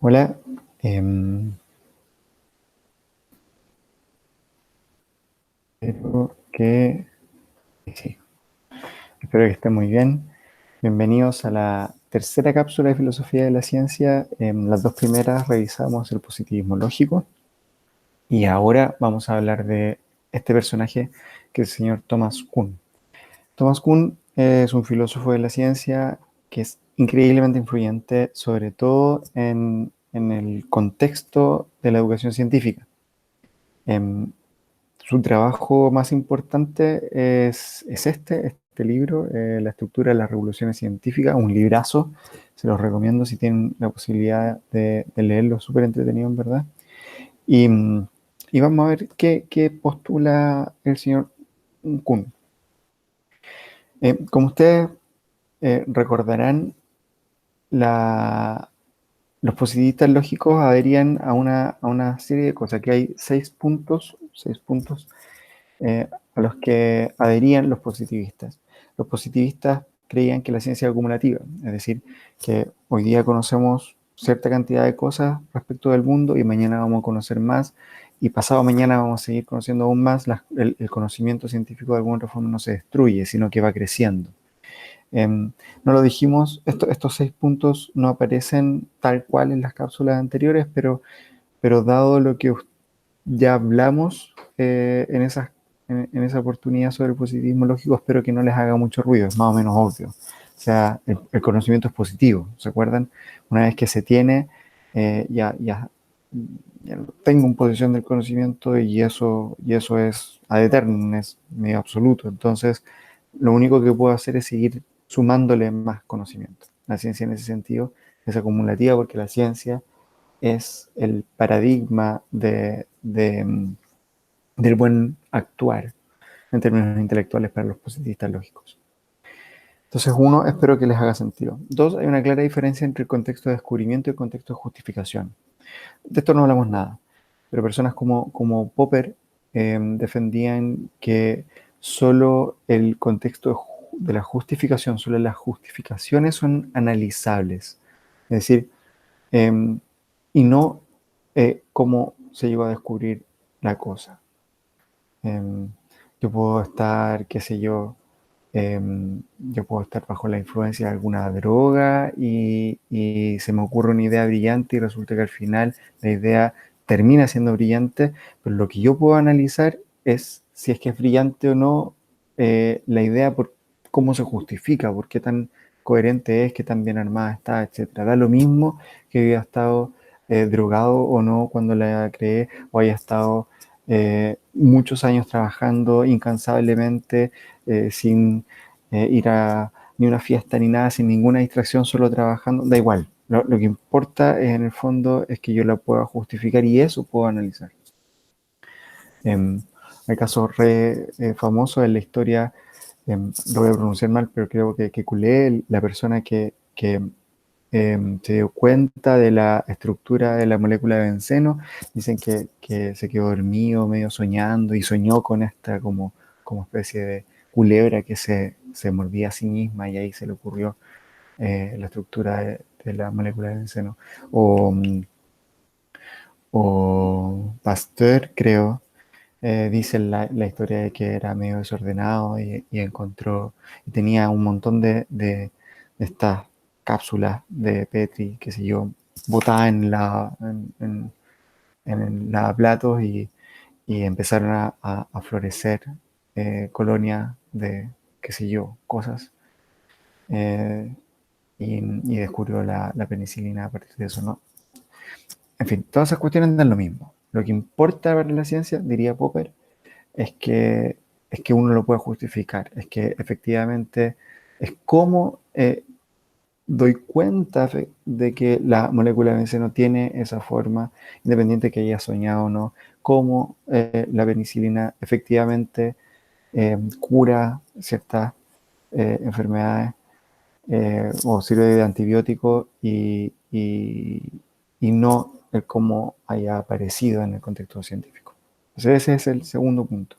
Hola, em, espero que, sí, espero que estén muy bien. Bienvenidos a la tercera cápsula de filosofía de la ciencia. En las dos primeras revisamos el positivismo lógico y ahora vamos a hablar de este personaje que es el señor Thomas Kuhn. Thomas Kuhn es un filósofo de la ciencia que es increíblemente influyente, sobre todo en el contexto de la educación científica. Em, Su trabajo más importante es este libro, La estructura de las revoluciones científicas, un librazo. Se los recomiendo si tienen la posibilidad de leerlo, súper entretenido, en verdad. Y, y vamos a ver qué postula el señor Kuhn. Como ustedes recordarán, la, los positivistas lógicos adherían a una serie de cosas, que hay seis puntos a los que adherían los positivistas. Los positivistas creían que la ciencia es acumulativa, es decir, que hoy día conocemos cierta cantidad de cosas respecto del mundo y mañana vamos a conocer más y pasado mañana vamos a seguir conociendo aún más. El conocimiento científico de alguna otra forma no se destruye, sino que va creciendo. No lo dijimos, estos seis puntos no aparecen tal cual en las cápsulas anteriores, pero dado lo que ya hablamos en esa oportunidad sobre el positivismo lógico, espero que no les haga mucho ruido, es más o menos obvio. O sea, el conocimiento es positivo, ¿se acuerdan? Una vez que se tiene, eh, ya, ya, ya tengo en posición del conocimiento y eso es ad eternum, es medio absoluto. Entonces, lo único que puedo hacer es seguir sumándole más conocimiento. La ciencia en ese sentido es acumulativa porque la ciencia es el paradigma del buen actuar en términos intelectuales para los positivistas lógicos. Entonces, uno, espero que les haga sentido. Dos, hay una clara diferencia entre el contexto de descubrimiento y el contexto de justificación. De esto no hablamos nada, pero personas como Popper defendían que solo el contexto de la justificación, solo las justificaciones son analizables. Es decir, eh, y no cómo se llegó a descubrir la cosa. Eh, yo puedo estar, qué sé yo, eh, yo puedo estar bajo la influencia de alguna droga y se me ocurre una idea brillante y resulta que al final la idea termina siendo brillante, pero lo que yo puedo analizar es si es que es brillante o no la idea por cómo se justifica, por qué tan coherente es, qué tan bien armada está, etcétera. Da lo mismo que haya estado drogado o no cuando la creé, o haya estado muchos años trabajando incansablemente sin ir a ni una fiesta ni nada, sin ninguna distracción, solo trabajando, da igual. Lo que importa es, en el fondo es que yo la pueda justificar y eso puedo analizar. Eh, Hay casos re famosos en la historia, lo voy a pronunciar mal, pero creo que Culé, la persona que se dio cuenta de la estructura de la molécula de benceno, dicen que se quedó dormido, medio soñando, y soñó con esta como especie de culebra que se mordía a sí misma y ahí se le ocurrió la estructura de la molécula de benceno. O, o Pasteur, creo, dice la historia de que era medio desordenado y encontró, y tenía un montón de estas cápsulas de Petri, qué sé yo, botadas en el lavaplatos y empezaron a florecer colonias de, qué sé yo, cosas. eh, y descubrió la penicilina a partir de eso, ¿no? En fin, todas esas cuestiones dan lo mismo. Lo que importa para la ciencia, diría Popper, es es que uno lo puede justificar, es que efectivamente es como doy cuenta de que la molécula de benceno tiene esa forma, independiente que haya soñado o no, cómo la penicilina efectivamente cura ciertas enfermedades o sirve de antibiótico y no el cómo haya aparecido en el contexto científico. Entonces ese es el segundo punto.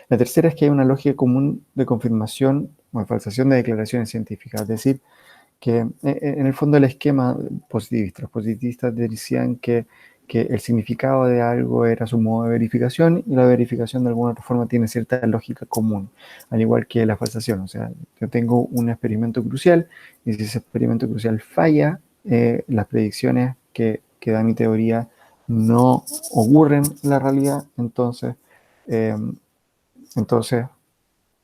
La tercera es que hay una lógica común de confirmación o de falsación de declaraciones científicas, es decir, en el fondo el esquema positivista, los positivistas decían que el significado de algo era su modo de verificación y la verificación de alguna otra forma tiene cierta lógica común, al igual que la falsación. O sea, yo tengo un experimento crucial y si ese experimento crucial falla, las predicciones que da mi teoría no ocurren en la realidad, eh, entonces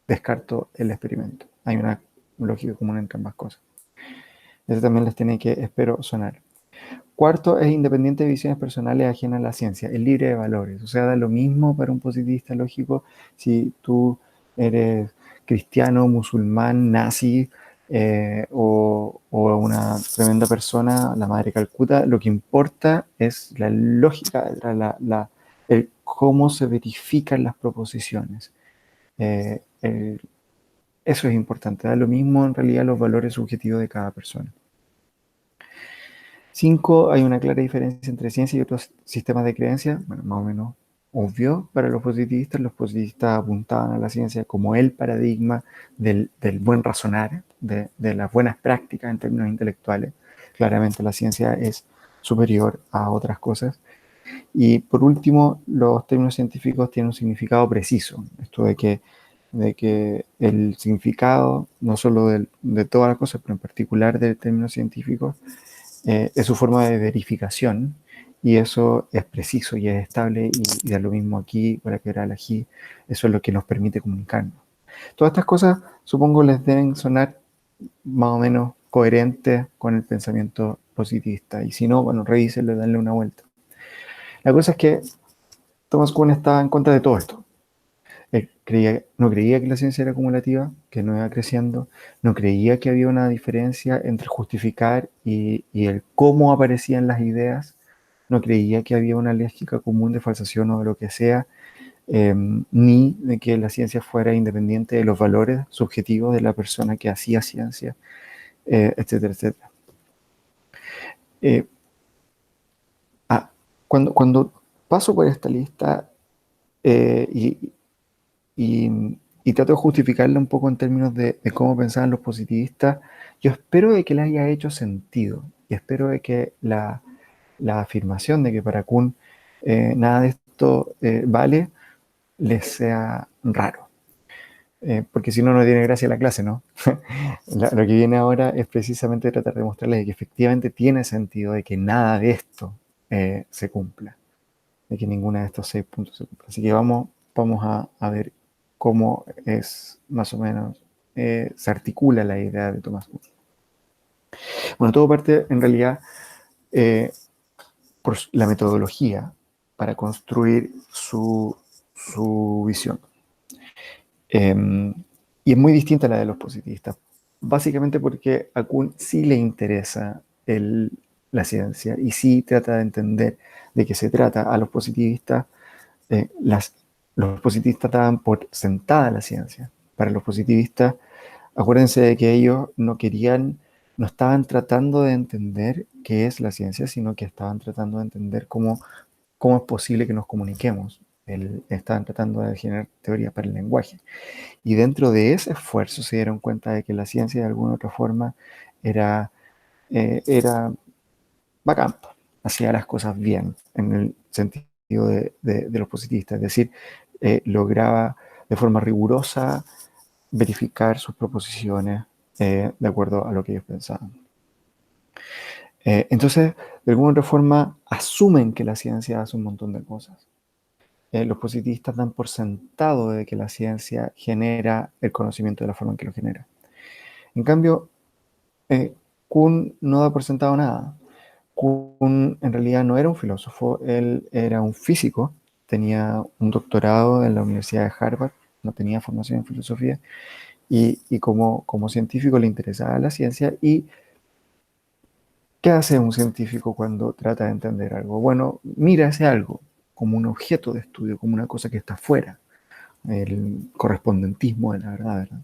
descarto el experimento. Hay una lógica común entre ambas cosas. Eso también les tiene que, espero, sonar. Cuarto, es independiente de visiones personales ajenas a la ciencia, es libre de valores. O sea, da lo mismo para un positivista lógico si tú eres cristiano, musulmán, nazi o una tremenda persona, la madre Calcuta. Lo que importa es la lógica, el cómo se verifican las proposiciones. Eso es importante, da lo mismo en realidad los valores subjetivos de cada persona. 5. Hay una clara diferencia entre ciencia y otros sistemas de creencia, bueno, más o menos obvio para los positivistas. Los positivistas apuntaban a la ciencia como el paradigma del buen razonar, de las buenas prácticas en términos intelectuales. Claramente la ciencia es superior a otras cosas. Y por último, los términos científicos tienen un significado preciso. Esto de que el significado, no solo de todas las cosas, pero en particular de términos científicos, es su forma de verificación y eso es preciso y es estable y da lo mismo aquí para que el ají, eso es lo que nos permite comunicarnos. Todas estas cosas supongo les deben sonar más o menos coherentes con el pensamiento positivista y si no, bueno, revísenlo y denle una vuelta. La cosa es que Thomas Kuhn estaba en contra de todo esto. Él no creía que la ciencia era acumulativa, que no iba creciendo, no creía que había una diferencia entre justificar y el cómo aparecían las ideas, no creía que había una lógica común de falsación o de lo que sea, ni de que la ciencia fuera independiente de los valores subjetivos de la persona que hacía ciencia, etcétera, etcétera. Eh, ah, cuando paso por esta lista eh, y, y trato de justificarla un poco en términos de cómo pensaban los positivistas, yo espero de que le haya hecho sentido y espero de que la afirmación de que para Kuhn nada de esto vale les sea raro. Porque si no, no tiene gracia la clase, ¿no? Lo que viene ahora es precisamente tratar de mostrarles que efectivamente tiene sentido de que nada de esto se cumpla, de que ninguna de estos 6 puntos se cumpla. Así que vamos a ver cómo es más o menos se articula la idea de Thomas Kuhn. Bueno, todo parte en realidad por la metodología para construir su visión. Y es muy distinta a la de los positivistas, básicamente porque a Kuhn sí le interesa la ciencia y sí trata de entender de qué se trata. A los positivistas, los positivistas daban por sentada la ciencia. Para los positivistas, acuérdense de que ellos no estaban tratando de entender qué es la ciencia, sino que estaban tratando de entender cómo es posible que nos comuniquemos. Estaban tratando de generar teoría para el lenguaje. Y dentro de ese esfuerzo se dieron cuenta de que la ciencia de alguna otra forma era bacán, hacía las cosas bien, en el sentido de los positivistas, es decir, lograba de forma rigurosa verificar sus proposiciones de acuerdo a lo que ellos pensaban. Entonces, de alguna otra forma, asumen que la ciencia hace un montón de cosas. Los positivistas dan por sentado de que la ciencia genera el conocimiento de la forma en que lo genera. En cambio, Kuhn no da por sentado nada. Kuhn en realidad no era un filósofo, él era un físico, tenía un doctorado en la Universidad de Harvard, no tenía formación en filosofía, y como científico le interesaba la ciencia. ¿Y qué hace un científico cuando trata de entender algo? Bueno, mira ese algo como un objeto de estudio, como una cosa que está fuera, el correspondentismo de la verdad, ¿verdad?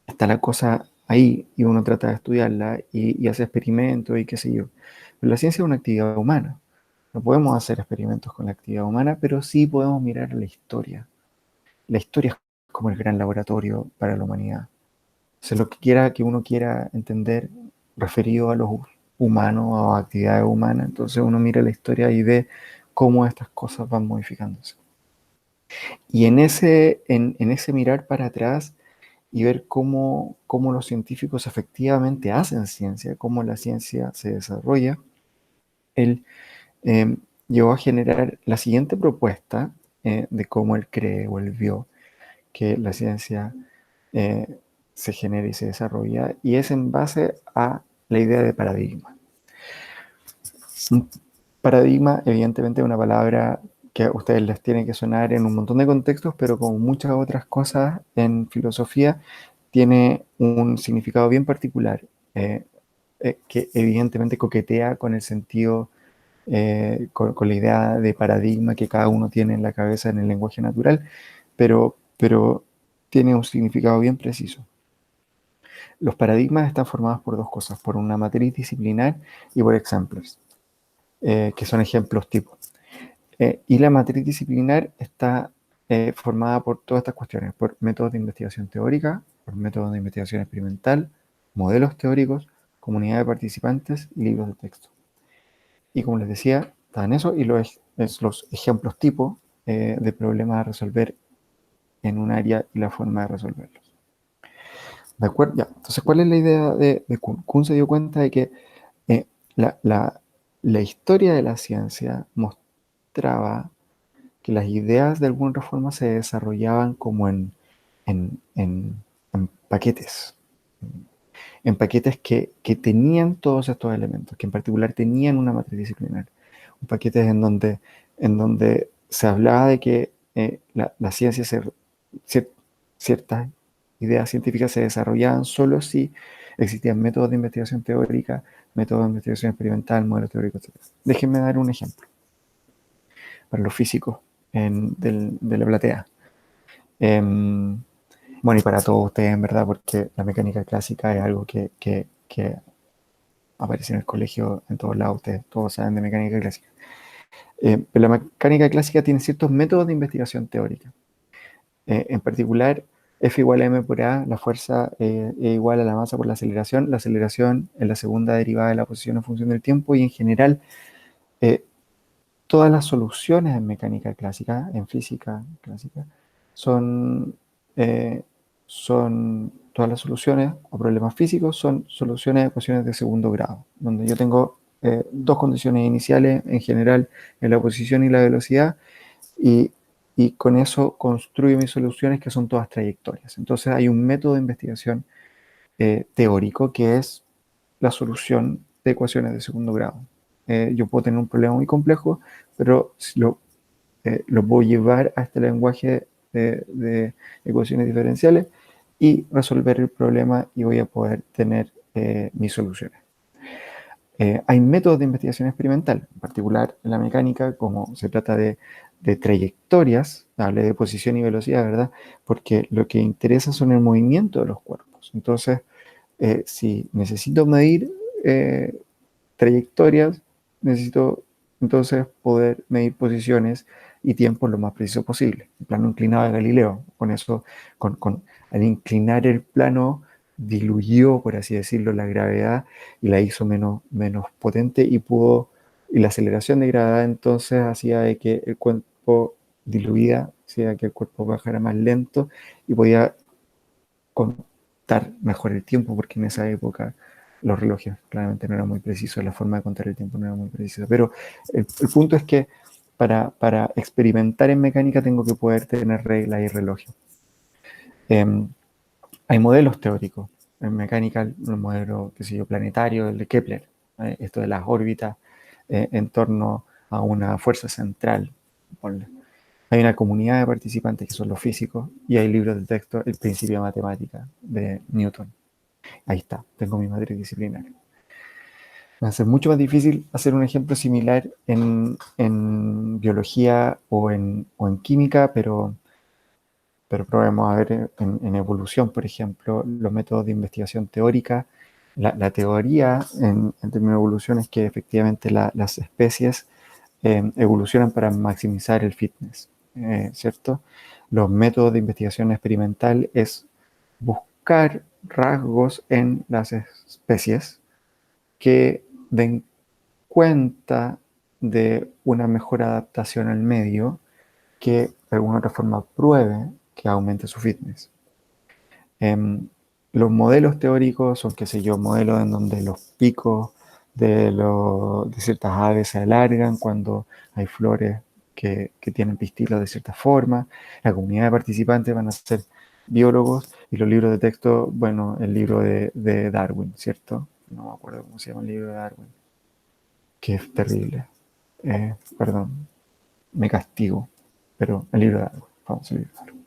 Está la cosa ahí y uno trata de estudiarla y hace experimentos y qué sé yo. Pero la ciencia es una actividad humana. No podemos hacer experimentos con la actividad humana, pero sí podemos mirar la historia. La historia es como el gran laboratorio para la humanidad. Entonces, lo que quiera que uno quiera entender referido a los humanos o a actividades humanas, entonces uno mira la historia y ve cómo estas cosas van modificándose. Y en ese mirar para atrás y ver cómo los científicos efectivamente hacen ciencia, cómo la ciencia se desarrolla, él eh, llegó a generar la siguiente propuesta de cómo él cree o él vio que la ciencia eh, se genera y se desarrolla, y es en base a la idea de paradigma. Un paradigma, evidentemente, es una palabra que a ustedes les tiene que sonar en un montón de contextos, pero como muchas otras cosas en filosofía, tiene un significado bien particular, eh, que evidentemente coquetea con el sentido, con la idea de paradigma que cada uno tiene en la cabeza en el lenguaje natural, pero tiene un significado bien preciso. Los paradigmas están formados por dos cosas, por una matriz disciplinar y por exemplars, que son ejemplos tipo. Y la matriz disciplinar está formada por todas estas cuestiones, por métodos de investigación teórica, por métodos de investigación experimental, modelos teóricos, comunidad de participantes y libros de texto. Y como les decía, están eso y los ejemplos tipo de problemas a resolver en un área y la forma de resolverlos. ¿De acuerdo? Ya. Entonces, ¿cuál es la idea de Kuhn? Kuhn se dio cuenta de que eh, la, la, la historia de la ciencia mostraba que las ideas de alguna forma se desarrollaban como en, en- en paquetes, en paquetes que tenían todos estos elementos, que en particular tenían una matriz disciplinar, un paquete en donde se hablaba de que la ciencia, cier- ciertas ideas científicas se desarrollaban solo si existían métodos de investigación teórica, métodos de investigación experimental, modelos teóricos, etc. Déjenme dar un ejemplo para los físicos de la platea. Em, bueno, y para todos ustedes, en verdad, porque la mecánica clásica es algo que aparece en el colegio, en todos lados, ustedes todos saben de mecánica clásica. Pero la mecánica clásica tiene ciertos métodos de investigación teórica. En particular, F igual a m por a, la fuerza es igual a la masa por la aceleración es la segunda derivada de la posición en función del tiempo, y en general, eh, todas las soluciones en mecánica clásica, en física clásica, son, eh, son todas las soluciones a problemas físicos, son soluciones a ecuaciones de segundo grado, donde yo tengo dos condiciones iniciales en general en la posición y la velocidad, y, y con eso construyo mis soluciones que son todas trayectorias. Entonces hay un método de investigación teórico que es la solución de ecuaciones de segundo grado. Yo puedo tener un problema muy complejo, pero si lo puedo llevar a este lenguaje de ecuaciones diferenciales y resolver el problema, y voy a poder tener mis soluciones. Hay métodos de investigación experimental, en particular en la mecánica, como se trata de trayectorias, hablé de posición y velocidad, ¿verdad? Porque lo que interesa son el movimiento de los cuerpos. Entonces, si necesito medir eh, trayectorias, necesito entonces poder medir posiciones y tiempos lo más preciso posible. El plano inclinado de Galileo, con eso, al inclinar el plano, diluyó, por así decirlo, la gravedad y la hizo menos potente, y la aceleración de gravedad entonces hacía de que el cuerpo diluida, hacía que el cuerpo bajara más lento y podía contar mejor el tiempo, porque en esa época los relojes claramente no eran muy precisos, la forma de contar el tiempo no era muy precisa. Pero el punto es que para experimentar en mecánica tengo que poder tener reglas y relojes. Eh, Hay modelos teóricos. En mecánica, el modelo, qué sé yo, planetario, el de Kepler, esto de las órbitas en torno a una fuerza central. Ponle. Hay una comunidad de participantes que son los físicos, y hay libros de texto, el principio de matemática de Newton. Ahí está, tengo mi matriz disciplinaria. Va a ser mucho más difícil hacer un ejemplo similar en biología o en química, pero probemos a ver en evolución, por ejemplo, los métodos de investigación teórica. La teoría en términos de evolución es que efectivamente las especies evolucionan para maximizar el fitness, ¿cierto? Los métodos de investigación experimental es buscar rasgos en las especies que den cuenta de una mejor adaptación al medio que de alguna otra forma pruebe que aumente su fitness. Los modelos teóricos son, qué sé yo, modelos en donde los picos de ciertas aves se alargan cuando hay flores que tienen pistilos de cierta forma. La comunidad de participantes van a ser biólogos y los libros de texto, bueno, el libro de Darwin, ¿cierto? No me acuerdo cómo se llama el libro de Darwin, que es terrible. Perdón, me castigo, pero el libro de Darwin, vamos, el libro de Darwin.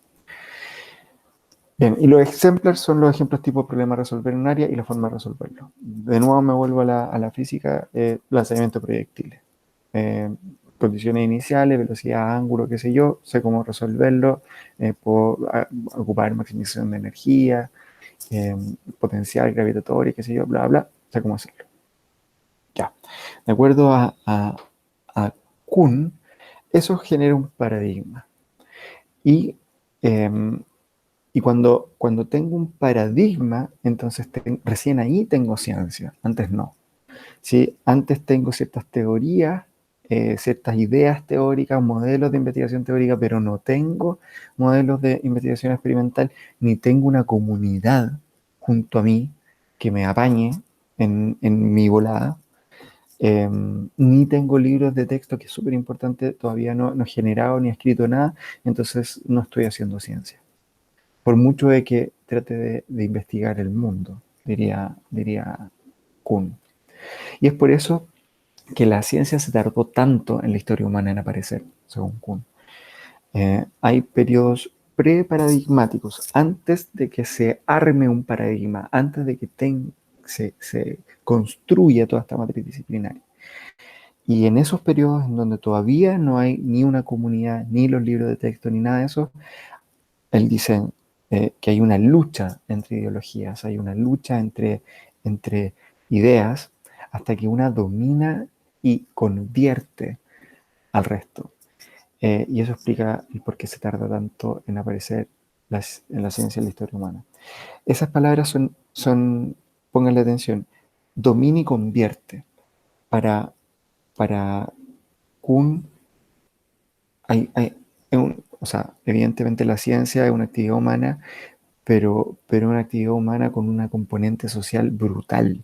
Bien, y los exemplars son los ejemplos tipo problema a resolver en un área y la forma de resolverlo. De nuevo me vuelvo a la física, lanzamiento de proyectiles. Condiciones iniciales, velocidad, ángulo, qué sé yo, sé cómo resolverlo, puedo ocupar maximización de energía, potencial gravitatorio, qué sé yo, bla, bla, sé cómo hacerlo. Ya, de acuerdo a Kuhn, eso genera un paradigma. Y cuando tengo un paradigma, entonces recién ahí tengo ciencia, antes no. ¿Sí? Antes tengo ciertas teorías, ciertas ideas teóricas, modelos de investigación teórica, pero no tengo modelos de investigación experimental, ni tengo una comunidad junto a mí que me apañe en mi volada. Ni tengo libros de texto, que es súper importante, todavía no he generado ni he escrito nada, entonces no estoy haciendo ciencia por mucho de que trate de investigar el mundo, diría Kuhn. Y es por eso que la ciencia se tardó tanto en la historia humana en aparecer, según Kuhn. Hay periodos preparadigmáticos, antes de que se arme un paradigma, antes de que se construya toda esta matriz disciplinaria. Y en esos periodos en donde todavía no hay ni una comunidad, ni los libros de texto, ni nada de eso, él dice que hay una lucha entre ideologías, hay una lucha entre ideas, hasta que una domina y convierte al resto. Y eso explica el por qué se tarda tanto en aparecer en la ciencia y la historia humana. Esas palabras son pónganle atención, domina y convierte. Para Kuhn, o sea, evidentemente la ciencia es una actividad humana, pero una actividad humana con una componente social brutal,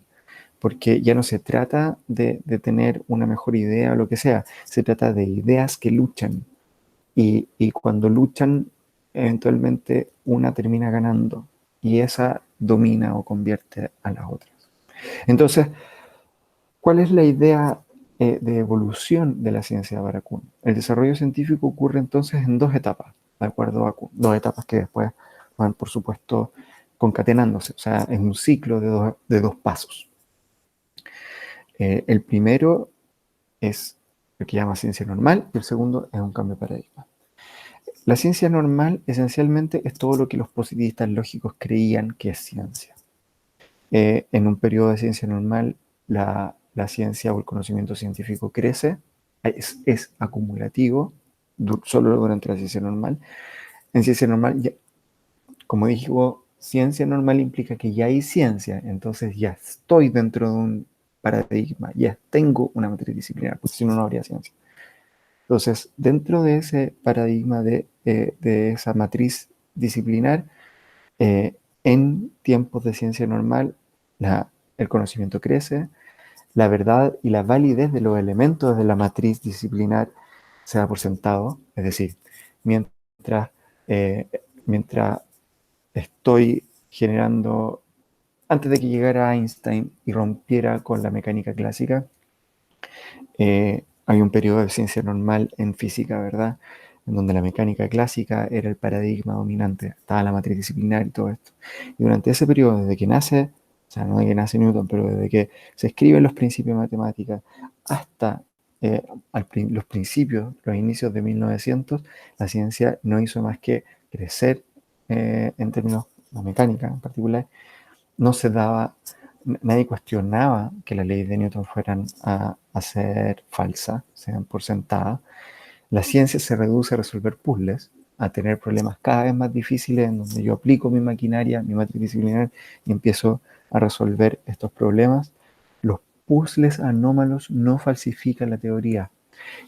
porque ya no se trata de tener una mejor idea o lo que sea, se trata de ideas que luchan, y cuando luchan, eventualmente una termina ganando, y esa domina o convierte a las otras. Entonces, ¿cuál es la idea de evolución de la ciencia para Kuhn? El desarrollo científico ocurre entonces en dos etapas, de acuerdo a Kuhn, dos etapas que después van, por supuesto, concatenándose, o sea, es un ciclo de dos pasos. El primero es lo que llama ciencia normal y el segundo es un cambio de paradigma. La ciencia normal esencialmente es todo lo que los positivistas lógicos creían que es ciencia. En un periodo de ciencia normal, la ciencia o el conocimiento científico crece, es acumulativo, solo durante la ciencia normal. En ciencia normal, ya, como digo, ciencia normal implica que ya hay ciencia, entonces ya estoy dentro de un paradigma, ya tengo una matriz disciplinar, porque si no, no habría ciencia. Entonces, dentro de ese paradigma de esa matriz disciplinar, en tiempos de ciencia normal, el conocimiento crece, la verdad y la validez de los elementos de la matriz disciplinar se da por sentado, es decir, mientras, eh, mientras estoy generando, antes de que llegara Einstein y rompiera con la mecánica clásica, hay un periodo de ciencia normal en física, ¿verdad? En donde la mecánica clásica era el paradigma dominante, estaba la matriz disciplinar y todo esto. Y durante ese periodo, desde que nace, o sea, no desde que nace Newton, pero desde que se escriben los principios de matemáticas hasta los principios, los inicios de 1900, la ciencia no hizo más que crecer en términos de mecánica en particular. No se daba, nadie cuestionaba que las leyes de Newton fueran a ser falsas, sean por sentada. La ciencia se reduce a resolver puzzles, a tener problemas cada vez más difíciles en donde yo aplico mi maquinaria, mi matriz disciplinar y empiezo a resolver estos problemas. Los puzzles anómalos no falsifican la teoría.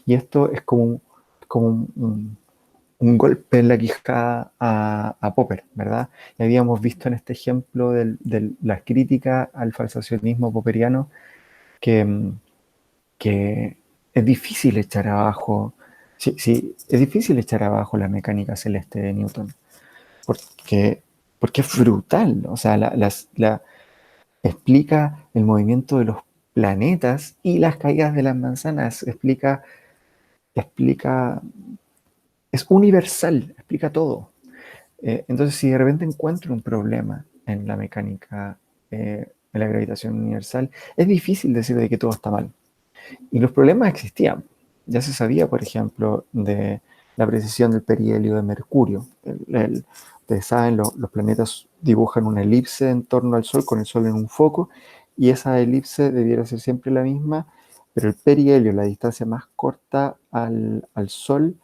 Y esto es como un golpe en la quijada a Popper, ¿verdad? Y habíamos visto en este ejemplo de la crítica al falsacionismo popperiano que, que es difícil echar abajo, sí, sí, es difícil echar abajo la mecánica celeste de Newton, porque, porque es brutal, o sea, explica el movimiento de los planetas y las caídas de las manzanas, explica, es universal, explica todo. Entonces, si de repente encuentro un problema en la mecánica, en la gravitación universal, es difícil decir de que todo está mal. Y los problemas existían. Ya se sabía, por ejemplo, de la precisión del perihelio de Mercurio. Ustedes saben, los planetas dibujan una elipse en torno al Sol con el Sol en un foco, y esa elipse debiera ser siempre la misma, pero el perihelio, la distancia más corta al Sol,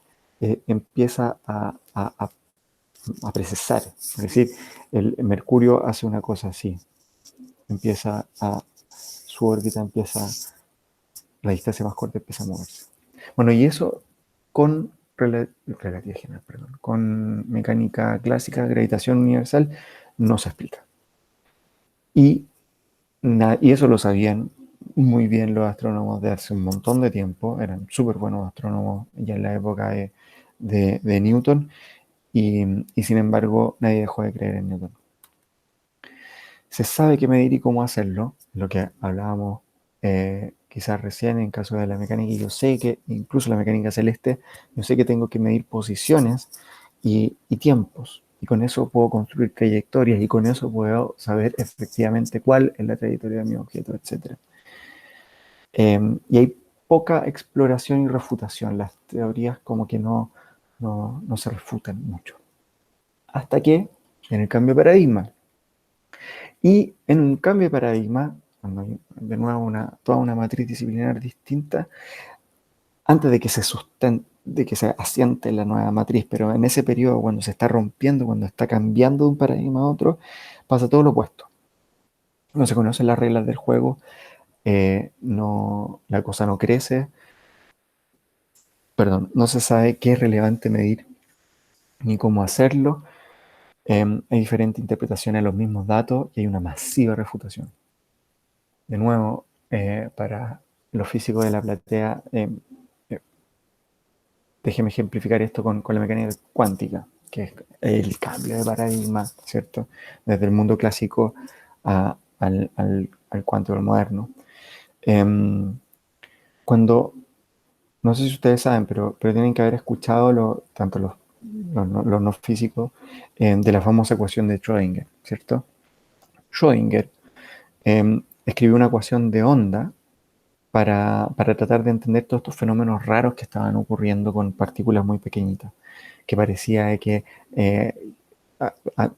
empieza a precesar. Es decir, el Mercurio hace una cosa así, su órbita empieza, la distancia más corta empieza a moverse. Bueno, y eso con relatividad general, perdón, con mecánica clásica, gravitación universal, no se explica. Y, y eso lo sabían muy bien los astrónomos de hace un montón de tiempo, eran súper buenos astrónomos ya en la época de Newton, y sin embargo nadie dejó de creer en Newton. Se sabe qué medir y cómo hacerlo, lo que hablábamos quizás recién en caso de la mecánica, y yo sé que, incluso la mecánica celeste, yo sé que tengo que medir posiciones y tiempos, y con eso puedo construir trayectorias, y con eso puedo saber efectivamente cuál es la trayectoria de mi objeto, etc. Y hay poca exploración y refutación, las teorías como que no se refutan mucho. Hasta que, en el cambio de paradigma, y en un cambio de paradigma, cuando hay de nuevo toda una matriz disciplinar distinta, antes de que de que se asiente la nueva matriz, pero en ese periodo, cuando se está rompiendo, cuando está cambiando de un paradigma a otro, pasa todo lo opuesto. No se conocen las reglas del juego, la cosa no crece, perdón, no se sabe qué es relevante medir ni cómo hacerlo, hay diferentes interpretaciones de los mismos datos y hay una masiva refutación. De nuevo, para los físicos de la platea, eh, déjeme ejemplificar esto con la mecánica cuántica, que es el cambio de paradigma, ¿cierto? Desde el mundo clásico al cuántico moderno. Cuando, no sé si ustedes saben, pero tienen que haber escuchado tanto los no físicos de la famosa ecuación de Schrödinger, ¿cierto? Schrödinger escribió una ecuación de onda para tratar de entender todos estos fenómenos raros que estaban ocurriendo con partículas muy pequeñitas, que parecía que a- a-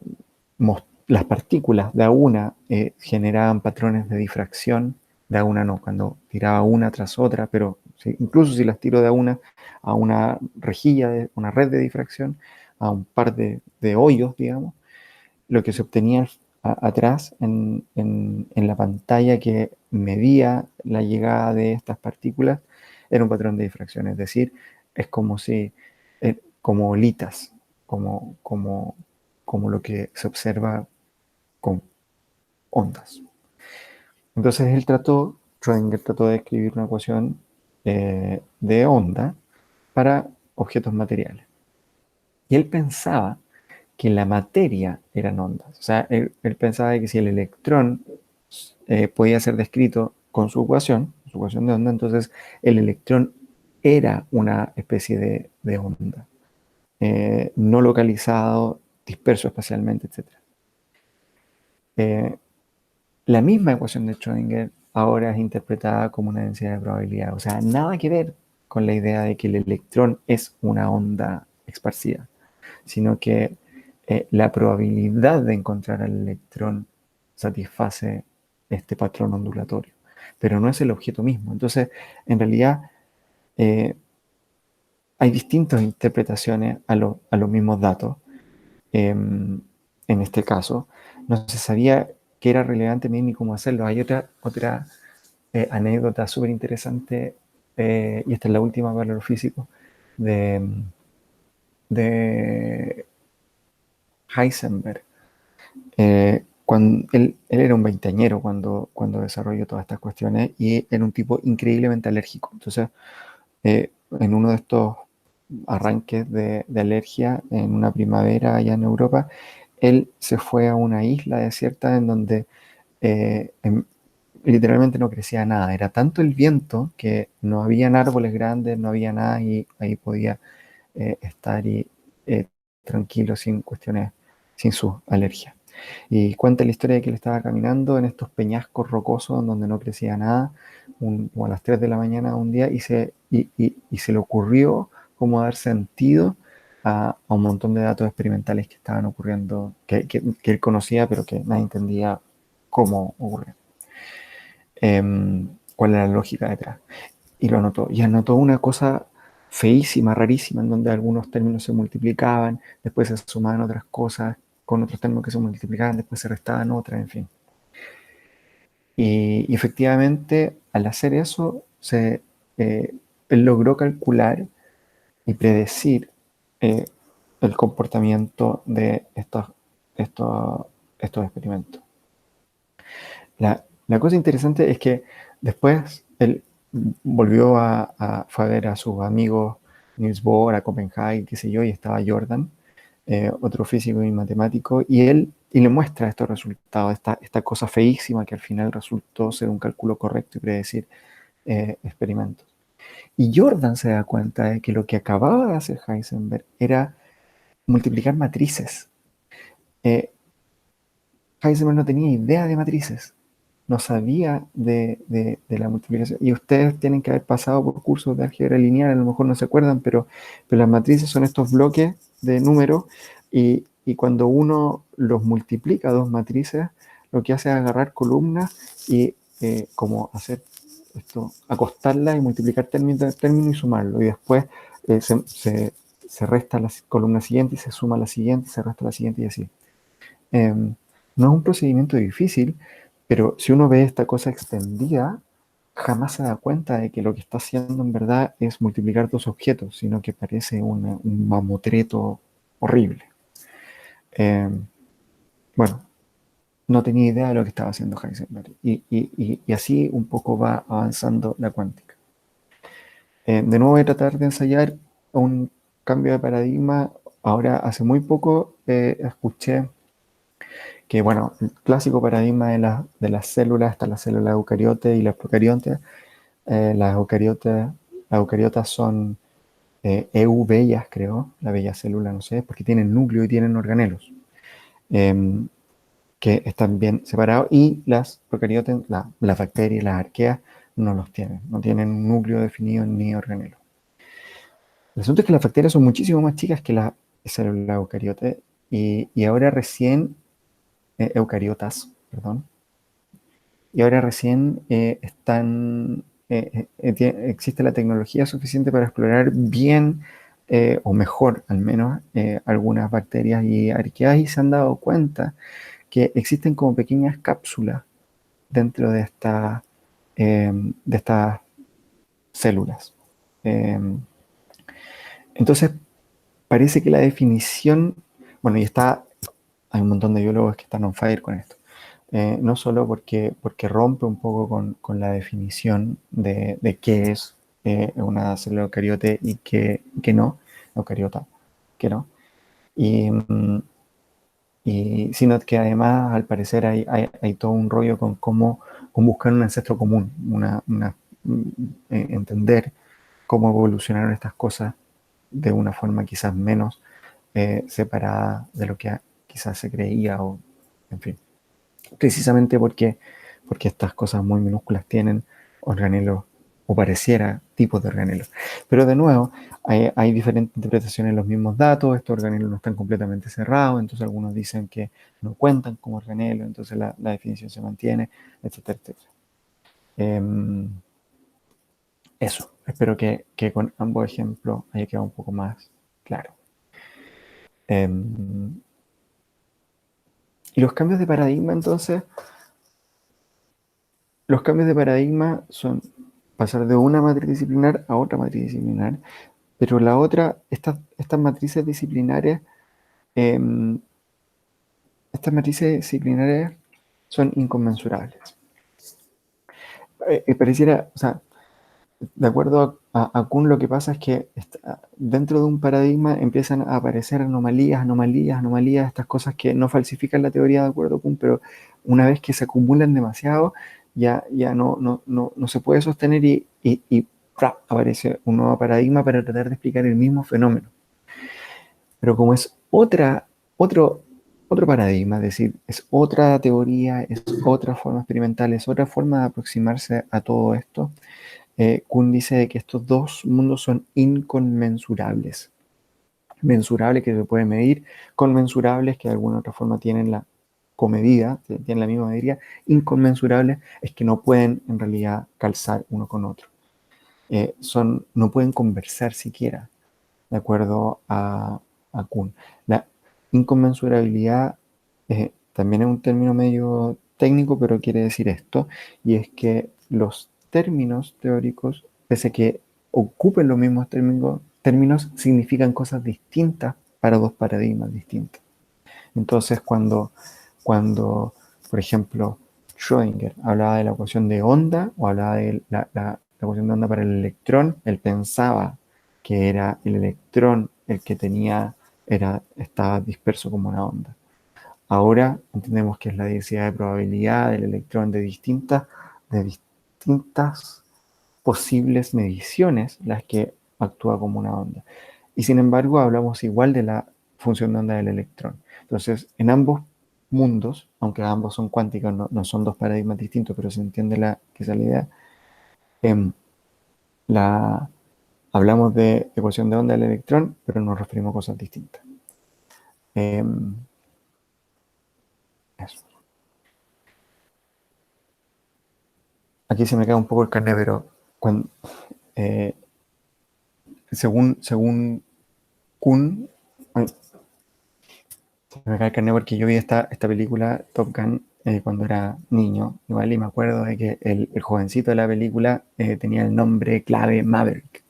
las partículas de a una generaban patrones de difracción, de a una no, cuando tiraba una tras otra, pero incluso si las tiro de a una rejilla, una red de difracción, a un par de hoyos, digamos, lo que se obtenía atrás en la pantalla que medía la llegada de estas partículas era un patrón de difracción, es decir, es como si, como olitas, como, como, como lo que se observa con ondas. Entonces Schrödinger trató de escribir una ecuación de onda para objetos materiales. Y él pensaba que la materia eran ondas. O sea, él pensaba que si el electrón podía ser descrito con su ecuación de onda, entonces el electrón era una especie de onda, no localizado, disperso espacialmente, etc. Eh, la misma ecuación de Schrödinger ahora es interpretada como una densidad de probabilidad, o sea, nada que ver con la idea de que el electrón es una onda esparcida, sino que la probabilidad de encontrar al electrón satisface este patrón ondulatorio, pero no es el objeto mismo. Entonces, en realidad, eh, hay distintas interpretaciones a los mismos datos. En este caso, no se sabía qué era relevante ni cómo hacerlo. Hay otra anécdota súper interesante, y esta es la última para los físicos, de Heisenberg. Cuando él era un veinteañero cuando desarrolló todas estas cuestiones y era un tipo increíblemente alérgico. Entonces, en uno de estos arranques de alergia en una primavera allá en Europa, él se fue a una isla desierta en donde literalmente no crecía nada. Era tanto el viento que no habían árboles grandes, no había nada y ahí podía estar eh, tranquilo sin cuestiones, sin sus alergias. Y cuenta la historia de que él estaba caminando en estos peñascos rocosos donde no crecía nada, como a las 3 de la mañana un día, y se le ocurrió como dar sentido a un montón de datos experimentales que estaban ocurriendo, que él conocía, pero que nadie entendía cómo ocurrían. Cuál era la lógica detrás. Y lo anotó. Y anotó una cosa feísima, rarísima, en donde algunos términos se multiplicaban, después se sumaban otras cosas con otros términos que se multiplicaban, después se restaban otras, en fin. Y efectivamente, al hacer eso, él logró calcular y predecir eh, el comportamiento de estos, estos experimentos. La cosa interesante es que después él volvió fue a ver a sus amigos Niels Bohr, a Copenhague, qué sé yo, y estaba Jordan, otro físico y matemático, y le muestra estos resultados, esta cosa feísima que al final resultó ser un cálculo correcto y predecir experimentos. Y Jordan se da cuenta de que lo que acababa de hacer Heisenberg era multiplicar matrices. Eh, Heisenberg no tenía idea de matrices, no sabía de la multiplicación. Y ustedes tienen que haber pasado por cursos de álgebra lineal, a lo mejor no se acuerdan, pero las matrices son estos bloques de números y cuando uno los multiplica, dos matrices, lo que hace es agarrar columnas y como hacer esto, acostarlas y multiplicar término, término y sumarlo. Y después se resta la columna siguiente y se suma la siguiente, y se resta la siguiente y así. No es un procedimiento difícil, pero si uno ve esta cosa extendida, jamás se da cuenta de que lo que está haciendo en verdad es multiplicar dos objetos, sino que parece un mamotreto horrible. Eh, bueno, no tenía idea de lo que estaba haciendo Heisenberg. Y así un poco va avanzando la cuántica. De nuevo voy a tratar de ensayar un cambio de paradigma. Ahora, hace muy poco escuché que, bueno, el clásico paradigma de las células, hasta las células eucariotes y las procariotas. Las eucariotas son eubellas, creo, la bella célula, no sé, porque tienen núcleo y tienen organelos, eh, que están bien separados, y las procariotas, las bacterias, las arqueas, no los tienen, no tienen núcleo definido ni organelo. El asunto es que las bacterias son muchísimo más chicas que las células eucariotas, y ahora recién, eucariotas, perdón, y ahora recién existe la tecnología suficiente para explorar bien, o mejor al menos, algunas bacterias y arqueas, y se han dado cuenta que existen como pequeñas cápsulas dentro de estas células. Eh, entonces, parece que la definición, bueno, hay un montón de biólogos que están on fire con esto. No solo porque rompe un poco con la definición de qué es una célula eucariote y qué no, eucariota, que no, y, sino que además al parecer hay todo un rollo con buscar un ancestro común, entender cómo evolucionaron estas cosas de una forma quizás menos separada de lo que quizás se creía, o en fin, precisamente porque estas cosas muy minúsculas tienen organelos, o pareciera tipos de organelos. Pero de nuevo, hay diferentes interpretaciones de los mismos datos, estos organelos no están completamente cerrados, entonces algunos dicen que no cuentan como organelos, entonces la definición se mantiene, etcétera, etcétera. Eso. Espero que con ambos ejemplos haya quedado un poco más claro. Y los cambios de paradigma, entonces, los cambios de paradigma son pasar de una matriz disciplinar a otra matriz disciplinar, pero la otra, estas matrices disciplinares, em, estas matrices disciplinares son inconmensurables. Pareciera, o sea, de acuerdo a Kuhn, lo que pasa es que dentro de un paradigma empiezan a aparecer anomalías, estas cosas que no falsifican la teoría de acuerdo a Kuhn, pero una vez que se acumulan demasiado, ya no se puede sostener y ¡pra! Aparece un nuevo paradigma para tratar de explicar el mismo fenómeno. Pero como es otro paradigma, es decir, es otra teoría, es otra forma experimental, es otra forma de aproximarse a todo esto, Kuhn dice que estos dos mundos son inconmensurables. Mensurables que se pueden medir, conmensurables que de alguna otra forma tienen la comedida, tienen la misma medida, inconmensurables es que no pueden en realidad calzar uno con otro. No pueden conversar siquiera, de acuerdo a Kuhn. La inconmensurabilidad también es un término medio técnico, pero quiere decir esto, y es que los términos teóricos, pese a que ocupen los mismos términos, significan cosas distintas para dos paradigmas distintos. Entonces, cuando por ejemplo, Schrödinger hablaba de la ecuación de onda o hablaba de la ecuación de onda para el electrón, él pensaba que era el electrón el que estaba disperso como una onda. Ahora entendemos que es la densidad de probabilidad del electrón de distintas posibles mediciones las que actúa como una onda. Y sin embargo, hablamos igual de la función de onda del electrón. Entonces, en ambos mundos, aunque ambos son cuánticos, no son dos paradigmas distintos, pero se entiende que esa es la idea, em, la, hablamos de ecuación de onda del electrón, pero nos referimos a cosas distintas. Eso. Aquí se me cae un poco el carnet, pero eh, según Kuhn, se me cae el carnet porque yo vi esta película Top Gun cuando era niño, igual, y me acuerdo de que el jovencito de la película tenía el nombre clave Maverick.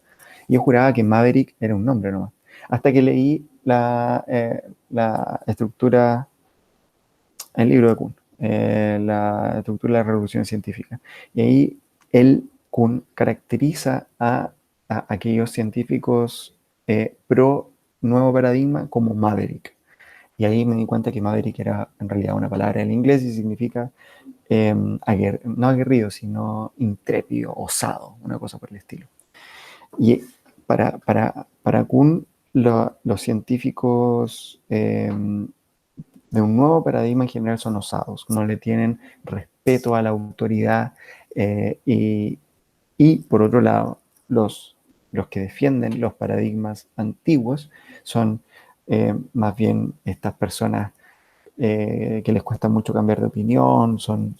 Y yo juraba que Maverick era un nombre nomás. Hasta que leí la estructura, el libro de Kuhn, la estructura de la revolución científica. Y ahí Kuhn, caracteriza a aquellos científicos pro nuevo paradigma como Maverick. Y ahí me di cuenta que Maverick era en realidad una palabra en inglés y significa no aguerrido, sino intrépido, osado, una cosa por el estilo. Y para Kuhn, los científicos de un nuevo paradigma en general son osados, no le tienen respeto a la autoridad y por otro lado, los que defienden los paradigmas antiguos son más bien estas personas que les cuesta mucho cambiar de opinión, son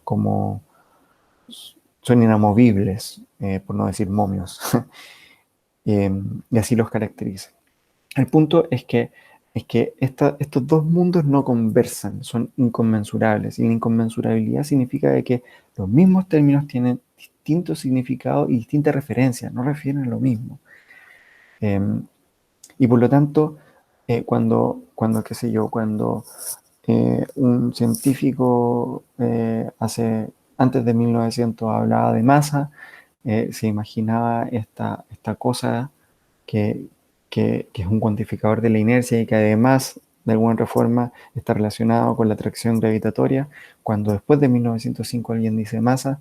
como, son inamovibles, por no decir momios, y así los caracteriza. El punto es que estos dos mundos no conversan, son inconmensurables, y la inconmensurabilidad significa de que los mismos términos tienen distintos significados y distintas referencias, no refieren a lo mismo. Eh, y por lo tanto, qué sé yo, cuando un científico antes de 1900 hablaba de masa, se imaginaba esta cosa que, que es un cuantificador de la inercia y que además, de alguna otra forma, está relacionado con la atracción gravitatoria. Cuando después de 1905 alguien dice masa,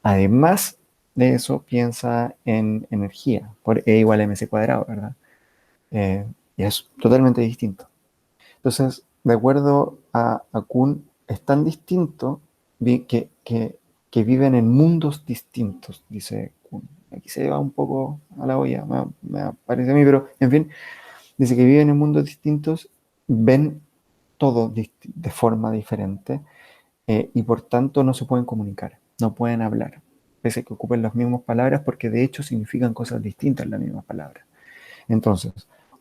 además de eso piensa en energía, por E igual a mc cuadrado, ¿verdad? Y es totalmente distinto. Entonces, de acuerdo a Kuhn, es tan distinto que viven en mundos distintos, dice Kuhn. Aquí se va un poco a la olla, me parece a mí, pero en fin, dice que viven en mundos distintos, ven todo de forma diferente y por tanto no se pueden comunicar, no pueden hablar. pese a que ocupen las mismas palabras, porque de hecho significan cosas distintas las mismas palabras. Entonces,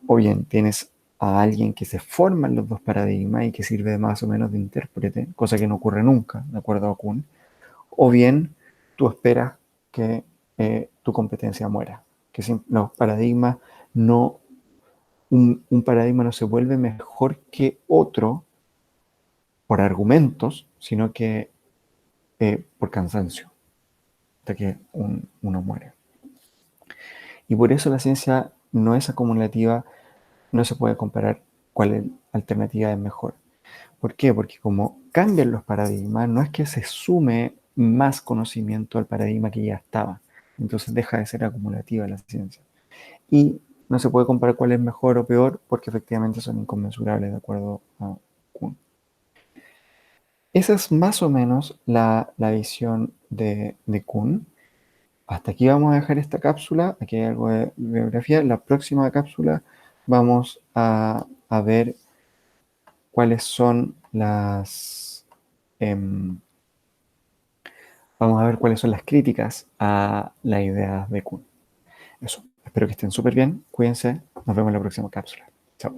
o bien tienes a alguien que se forma en los dos paradigmas y que sirve más o menos de intérprete, cosa que no ocurre nunca, de acuerdo a Kuhn, o bien tú esperas que tu competencia muera, que los paradigmas no, un paradigma no se vuelve mejor que otro por argumentos, sino que por cansancio, hasta que uno muere. Y por eso la ciencia no es acumulativa, no se puede comparar cuál alternativa es mejor. ¿Por qué? Porque como cambian los paradigmas, no es que se sume más conocimiento al paradigma que ya estaba. Entonces deja de ser acumulativa la ciencia. Y no se puede comparar cuál es mejor o peor porque efectivamente son inconmensurables de acuerdo a Kuhn. Esa es más o menos la visión de Kuhn. Hasta aquí vamos a dejar esta cápsula. Aquí hay algo de bibliografía. La próxima cápsula vamos a ver cuáles son vamos a ver cuáles son las críticas a la idea de Kuhn. Eso. Espero que estén súper bien. Cuídense. Nos vemos en la próxima cápsula. Chao.